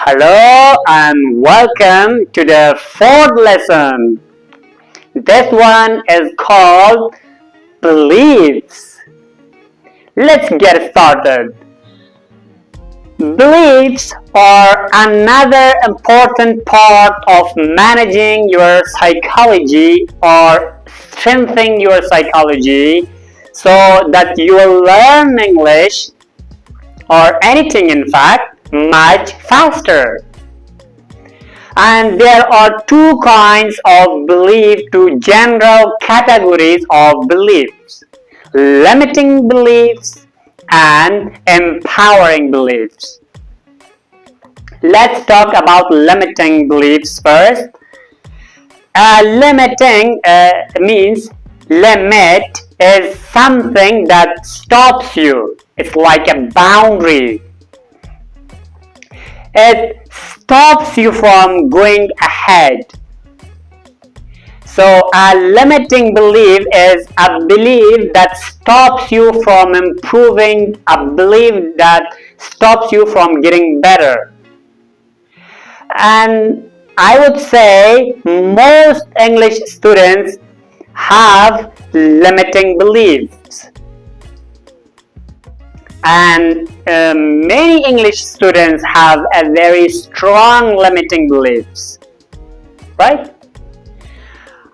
Hello and welcome to the fourth lesson. This one is called beliefs. Let's get started. Beliefs are another important part of managing your psychology or strengthening your psychology so that you will learn English or anything in fact much faster. And there are two kinds of belief, two general categories of beliefs: limiting beliefs and empowering beliefs. Let's talk about limiting beliefs first. Limiting means limit is something that stops you. It's like a boundary. It stops you from going ahead. So a limiting belief is a belief that stops you from improving, a belief that stops you from getting better. And I would say most English students have limiting beliefs. And many English students have a very strong limiting beliefs, right?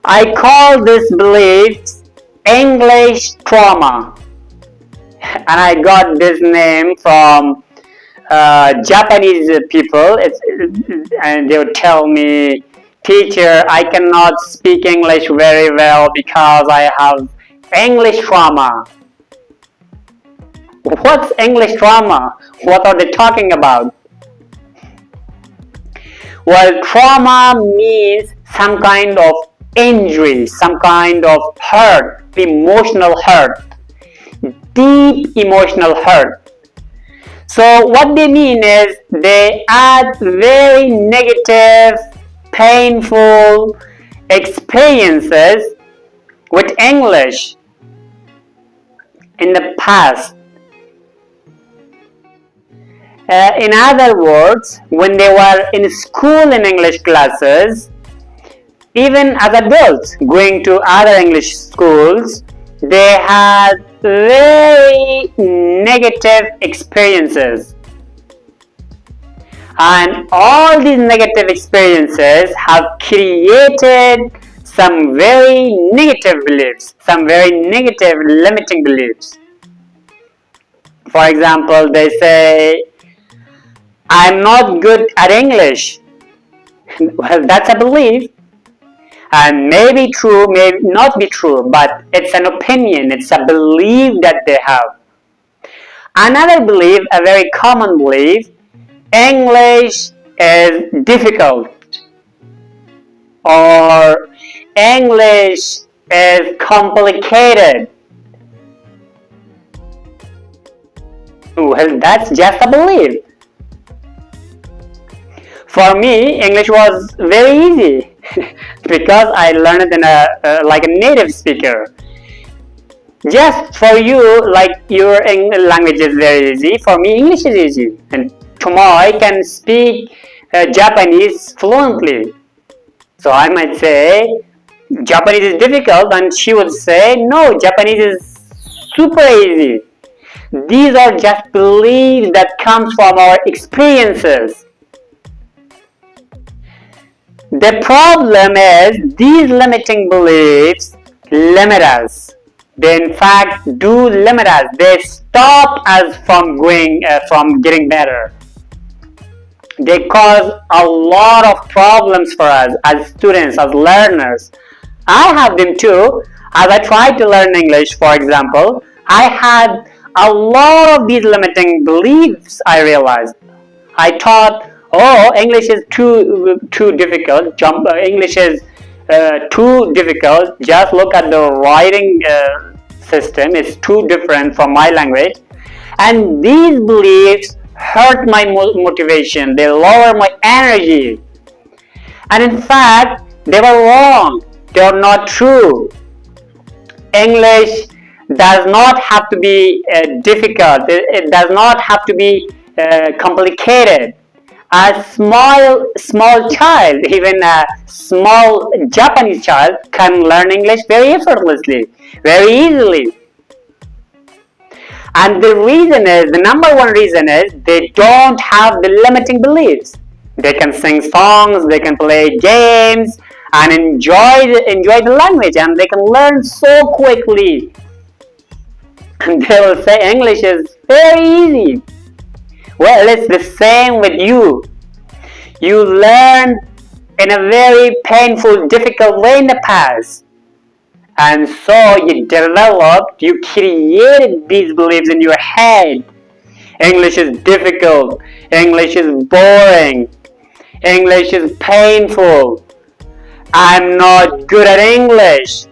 I call this beliefs English trauma, and I got this name from Japanese people. And they would tell me, "Teacher, I cannot speak English very well because I have English trauma." What's English trauma? What are they talking about? Well, trauma means some kind of injury, some kind of hurt, emotional hurt, deep emotional hurt. So what they mean is they add very negative, painful experiences with English in the past. In other words, when they were in school in English classes, even as adults going to other English schools, they had very negative experiences. And all these negative experiences have created some very negative beliefs, some very negative limiting beliefs. For example, they say, "I'm not good at English." Well, that's a belief, and may be true, may not be true, but it's an opinion, it's a belief that they have. Another belief, a very common belief: English is difficult, or English is complicated. Well, that's just a belief. For me, English was very easy because I learned it in like a native speaker. Just for you, like your language is very easy, for me English is easy. And tomorrow I can speak Japanese fluently. So I might say Japanese is difficult, and she would say no, Japanese is super easy. These are just beliefs that come from our experiences. The problem is these limiting beliefs limit us. They in fact do limit us. They stop us from getting better. They cause a lot of problems for us as students, as learners. I have them too. As I tried to learn English, for example, I had a lot of these limiting beliefs. I realized. I thought, "Oh, English is too difficult. English is too difficult. Just look at the writing system. It's too different from my language." And these beliefs hurt my motivation. They lower my energy. And in fact, they were wrong. They are not true. English does not have to be difficult. It does not have to be complicated. A small child, even a small Japanese child, can learn English very effortlessly, very easily. And the number one reason is they don't have the limiting beliefs. They can sing songs, they can play games, and enjoy the language, and they can learn so quickly. And they will say English is very easy. Well, it's the same with you. You learned in a very painful, difficult way in the past. And so you created these beliefs in your head. English is difficult. English is boring. English is painful. I'm not good at English.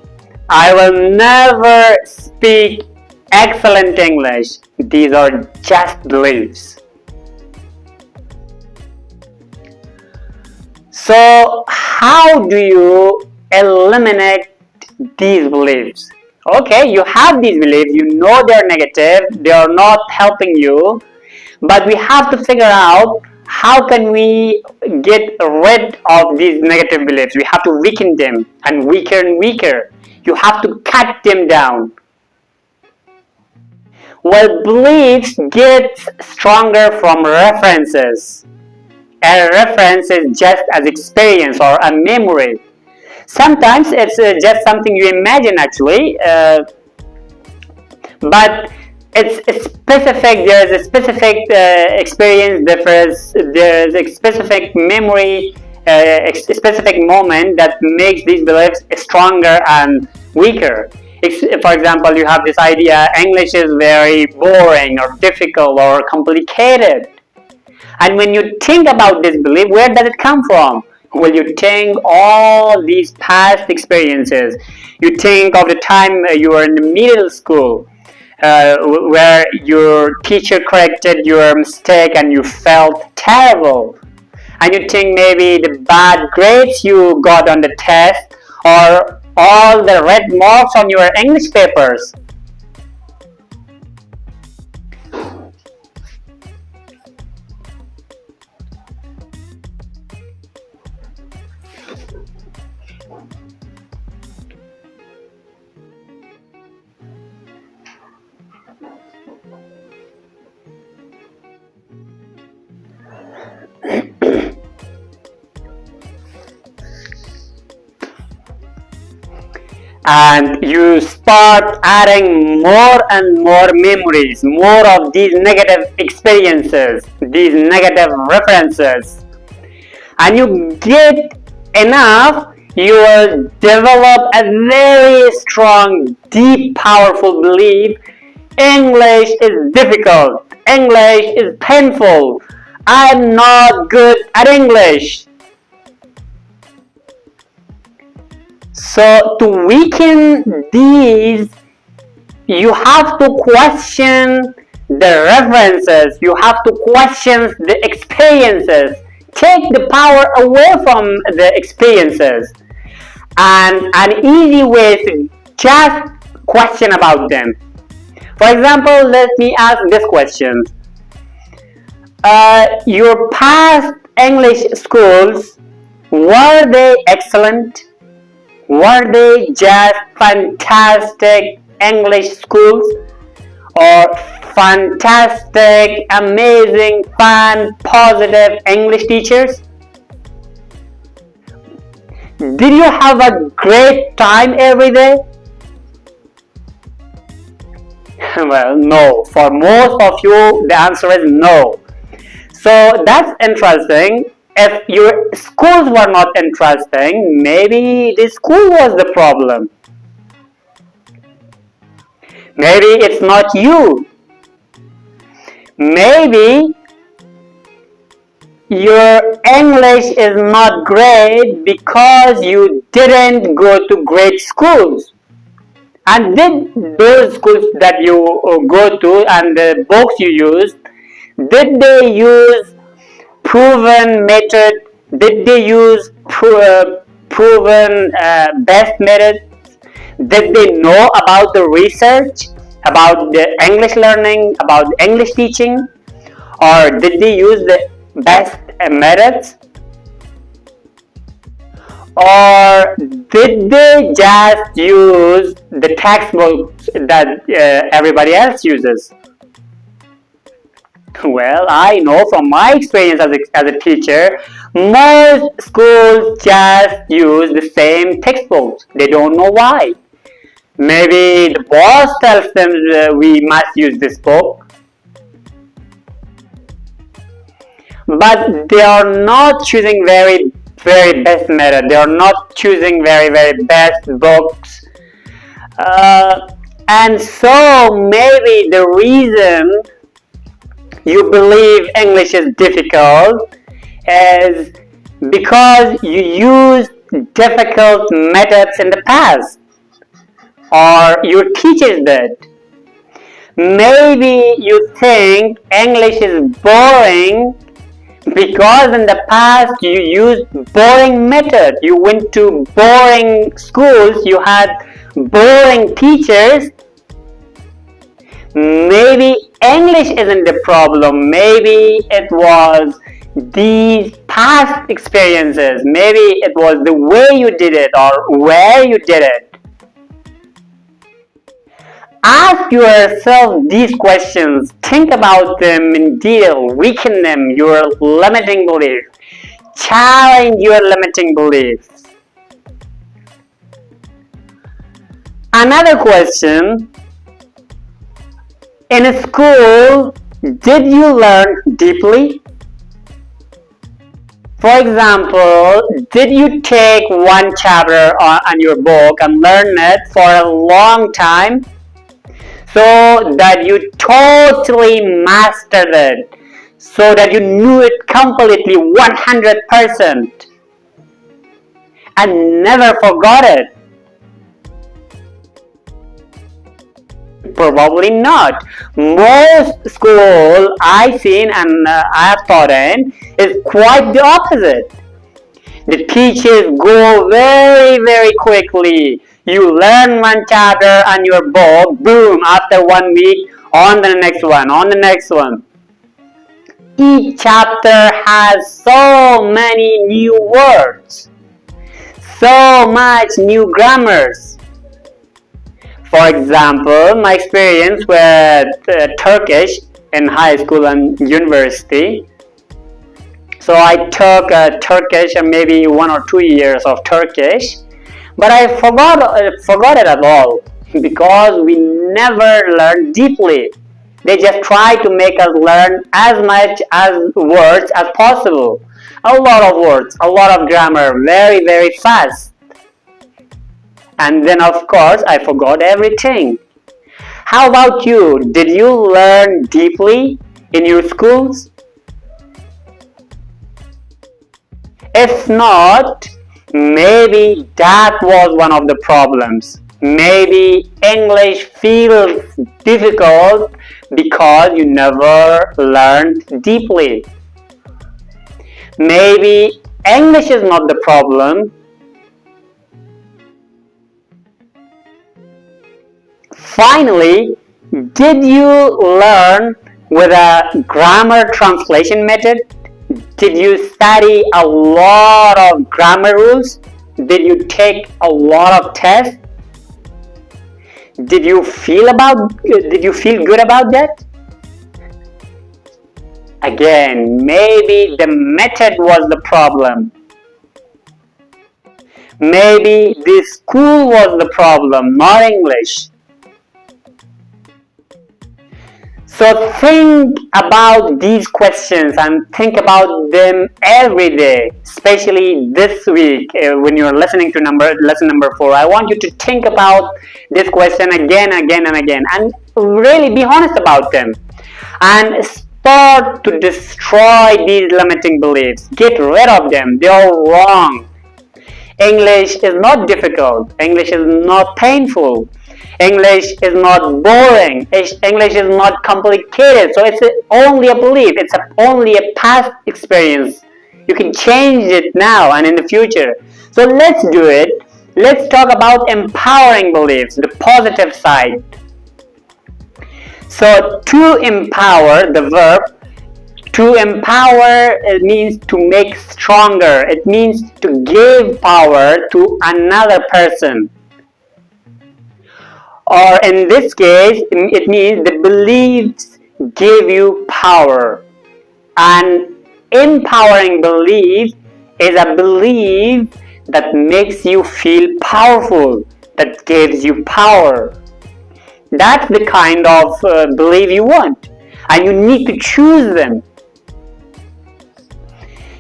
I will never speak excellent English. These are just beliefs. So, how do you eliminate these beliefs? Okay, you have these beliefs, you know they're negative, they are not helping you, but we have to figure out how can we get rid of these negative beliefs. We have to weaken them, and weaker. You have to cut them down. Well, beliefs get stronger from references. A reference is just as experience or a memory. Sometimes it's just something you imagine actually, but it's specific. There's a specific experience. There's a specific memory, a specific moment that makes these beliefs stronger and weaker. For example, you have this idea: English is very boring or difficult or complicated. And when you think about this belief, where does it come from? Well, you think all these past experiences. You think of the time you were in the middle school, where your teacher corrected your mistake and you felt terrible. And you think maybe the bad grades you got on the test, or all the red marks on your English papers. And you start adding more and more memories, more of these negative experiences, these negative references, and you get enough, you will develop a very strong, deep, powerful belief: English is difficult, English is painful, I'm not good at English. So to weaken these, you have to question the references, you have to question the experiences, take the power away from the experiences. And an easy way is to just question about them. For example, let me ask this question. Your past English schools, were they excellent? Were they just fantastic English schools, or fantastic, amazing, fun, positive English teachers? Did you have a great time every day? Well, no. For most of you, the answer is no. So that's interesting. If your schools were not interesting, maybe the school was the problem. Maybe it's not you. Maybe your English is not great because you didn't go to great schools. And did those schools that you go to and the books you used, did they use proven method? Did they use proven best methods? Did they know about the research, about the English learning, about English teaching? Or did they use the best methods? Or did they just use the textbooks that everybody else uses? Well, I know from my experience as a teacher, most schools just use the same textbooks. They don't know why. Maybe the boss tells them we must use this book, but they are not choosing very best method. They are not choosing very best books, and so maybe the reason you believe English is difficult is because you used difficult methods in the past, or your teachers did. Maybe you think English is boring because in the past you used boring method. You went to boring schools, you had boring teachers. Maybe English isn't the problem. Maybe it was these past experiences. Maybe it was the way you did it or where you did it. Ask yourself these questions. Think about them in detail. Weaken them, your limiting beliefs. Challenge your limiting beliefs. Another question. In a school, did you learn deeply? For example, did you take one chapter on your book and learn it for a long time so that you totally mastered it, so that you knew it completely 100% and never forgot it? Probably not. Most school I've seen and I have taught in is quite the opposite. The teachers go very quickly. You learn one chapter on your book, boom, after 1 week, on the next one. Each chapter has so many new words, so much new grammars. For example, my experience with Turkish in high school and university. So I took Turkish and maybe 1 or 2 years of Turkish, but I forgot it at all because we never learned deeply. They just try to make us learn as much as words as possible. A lot of words, a lot of grammar, very fast. And then of course I forgot everything. How about you? Did you learn deeply in your schools? If not, maybe that was one of the problems. Maybe English feels difficult because you never learned deeply. Maybe English is not the problem. Finally, did you learn with a grammar translation method? Did you study a lot of grammar rules? Did you take a lot of tests? Did you feel good about that? Again, maybe the method was the problem. Maybe the school was the problem, not English. So think about these questions and think about them every day, especially this week when you're listening to lesson number 4. I want you to think about this question again and really be honest about them and start to destroy these limiting beliefs. Get rid of them. They are wrong. English is not difficult. English is not painful. English is not boring. English is not complicated. So it's only a belief. It's only a past experience. You can change it now and in the future. So let's do it. Let's talk about empowering beliefs, the positive side. So to empower, the verb To empower, it means to make stronger. It means to give power to another person. Or in this case, it means the beliefs give you power. An empowering belief is a belief that makes you feel powerful, that gives you power. That's the kind of belief you want, and you need to choose them.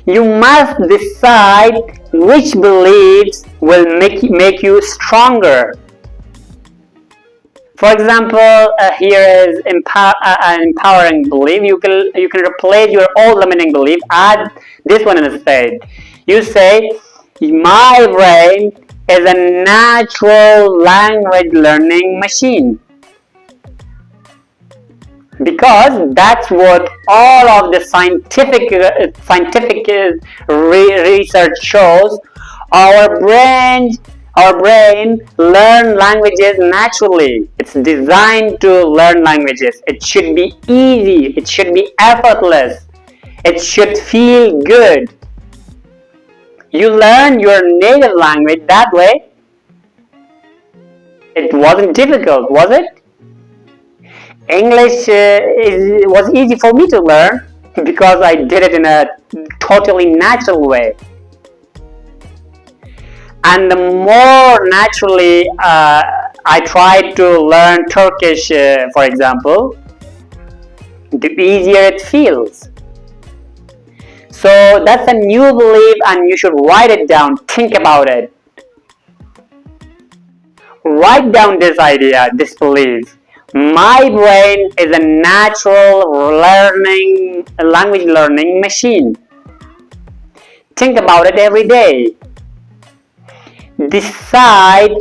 You must decide which beliefs will make you stronger. For example, here is an empowering belief. You can replace your old limiting belief, add this one instead. You say, my brain is a natural language learning machine. Because that's what all of the scientific research shows. Our brain learn languages naturally. It's designed to learn languages. It should be easy. It should be effortless. It should feel good. You learn your native language that way. It wasn't difficult, was it? English was easy for me to learn because I did it in a totally natural way. And the more naturally I tried to learn Turkish, for example, the easier it feels. So that's a new belief, and you should write it down. Think about it. Write down this idea, this belief. My brain is a natural language learning machine. Think about it every day. Decide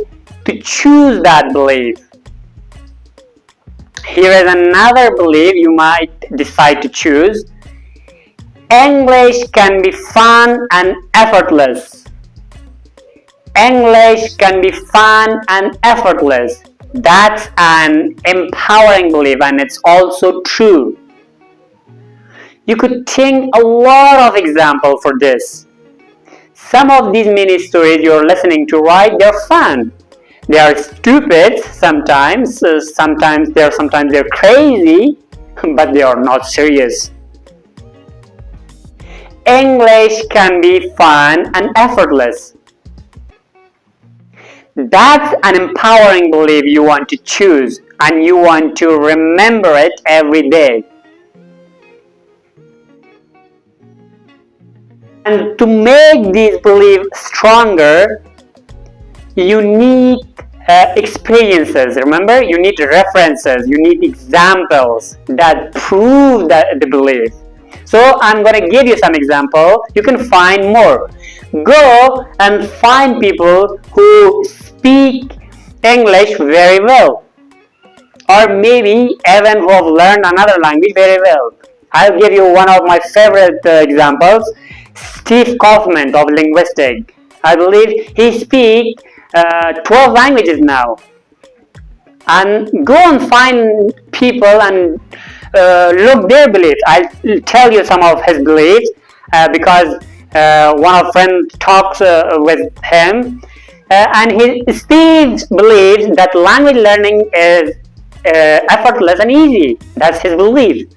to choose that belief. Here is another belief you might decide to choose. English can be fun and effortless. English can be fun and effortless. That's an empowering belief, and it's also true. You could think a lot of examples for this. Some of these mini stories you're listening to, right, they're fun. They are stupid sometimes. Sometimes they're crazy, but they are not serious. English can be fun and effortless. That's an empowering belief you want to choose, and you want to remember it every day. And to make these beliefs stronger, you need experiences. Remember, you need references, you need examples that prove the belief. So I'm going to give you some examples. You can find more. Go and find people who speak English very well, or maybe even who have learned another language very well. I'll give you one of my favorite examples. Steve Kaufman of Linguistic. I believe he speaks 12 languages now. And go and find people and look their beliefs. I'll tell you some of his beliefs because one of friends talks with him. And Steve believes that language learning is effortless and easy. That's his belief.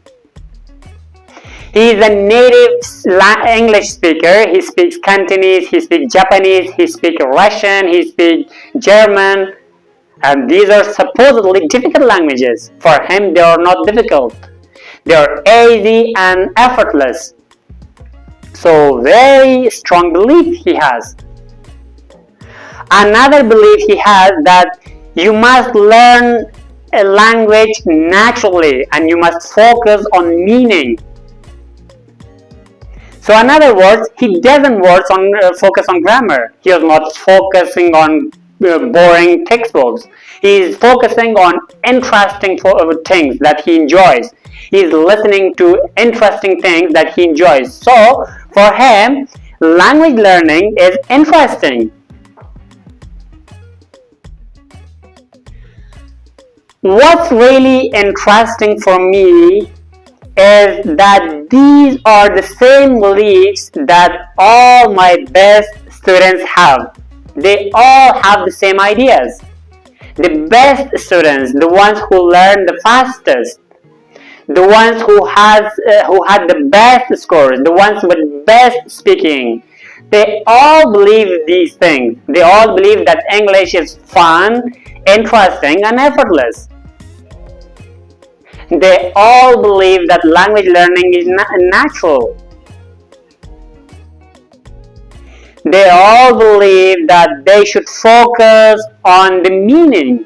He is a native English speaker. He speaks Cantonese, he speaks Japanese, he speaks Russian, he speaks German. And these are supposedly difficult languages. For him, they are not difficult. They are easy and effortless. So, very strong belief he has. Another belief he has that you must learn a language naturally and you must focus on meaning. So in other words, he doesn't focus on grammar. He is not focusing on boring textbooks. He is focusing on interesting things that he enjoys. He is listening to interesting things that he enjoys. So for him, language learning is interesting. What's really interesting for me is that these are the same beliefs that all my best students have. They all have the same ideas. The best students, the ones who learn the fastest, the ones who had the best scores, the ones with best speaking, they all believe these things. They all believe that English is fun, interesting, and effortless. They all believe that language learning is natural. They all believe that they should focus on the meaning,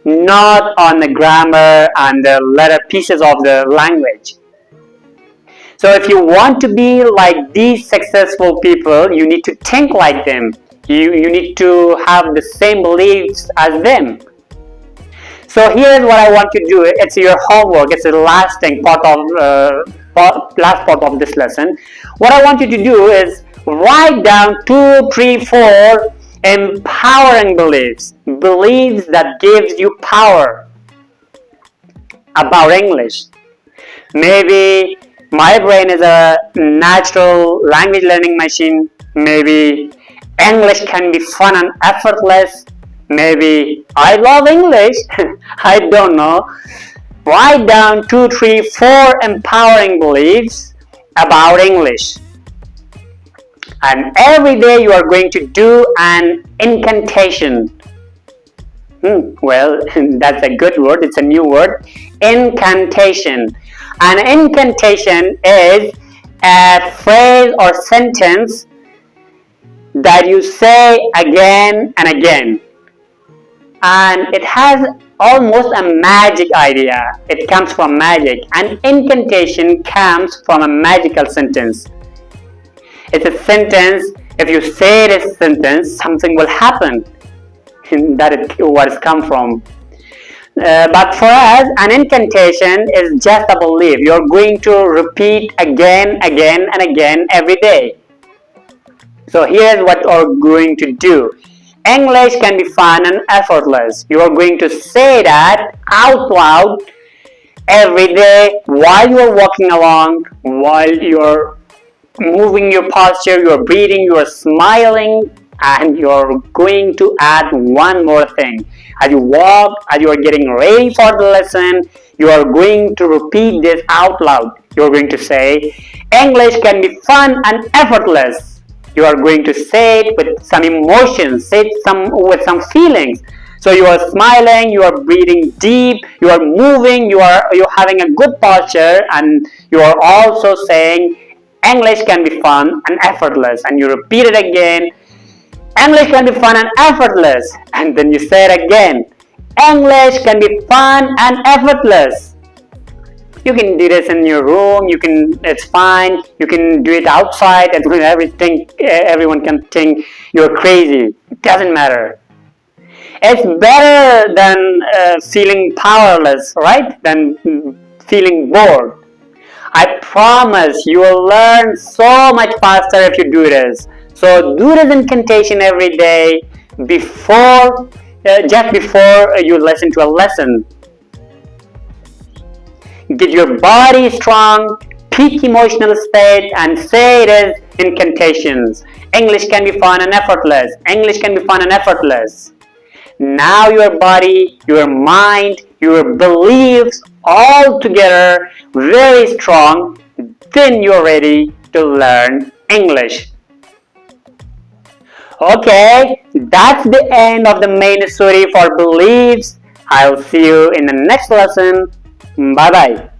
not on the grammar and the letter pieces of the language. So if you want to be like these successful people, you need to think like them. You need to have the same beliefs as them. So here's what I want you to do. It's your homework. It's the last part of this lesson. What I want you to do is write down 2, 3, 4 empowering beliefs. Beliefs that gives you power about English. Maybe my brain is a natural language learning machine. Maybe English can be fun and effortless. Maybe I love English. I don't know. Write down 2, 3, 4 empowering beliefs about English. And every day you are going to do an incantation. Well, that's a good word. It's a new word. Incantation. An incantation is a phrase or sentence that you say again and again. And it has almost a magic idea. It comes from magic. An incantation comes from a magical sentence. It's a sentence, if you say this sentence, something will happen. That is what it's come from. But for us, an incantation is just a belief. You're going to repeat again and again every day. So here's what you're going to do. English can be fun and effortless. You are going to say that out loud every day while you're walking along, while you're moving your posture, you're breathing, you're smiling, and you're going to add one more thing. As you walk, as you are getting ready for the lesson, you are going to repeat this out loud. You're going to say, English can be fun and effortless. You are going to say it with some emotions, say it with some feelings. So you are smiling, you are breathing deep, you are moving, you're having a good posture, and you are also saying, English can be fun and effortless. And you repeat it again, English can be fun and effortless. And then you say it again, English can be fun and effortless. You can do this in your room, it's fine. You can do it outside, and everyone can think you're crazy. It doesn't matter. It's better than feeling powerless, right? Than feeling bored. I promise you will learn so much faster if you do this. So do this incantation every day just before you listen to a lesson. Get your body strong, peak emotional state, and say it as incantations. English can be fun and effortless. English can be fun and effortless. Now your body, your mind, your beliefs all together very strong, then you're ready to learn English. Okay, that's the end of the main story for beliefs. I'll see you in the next lesson. Bye bye.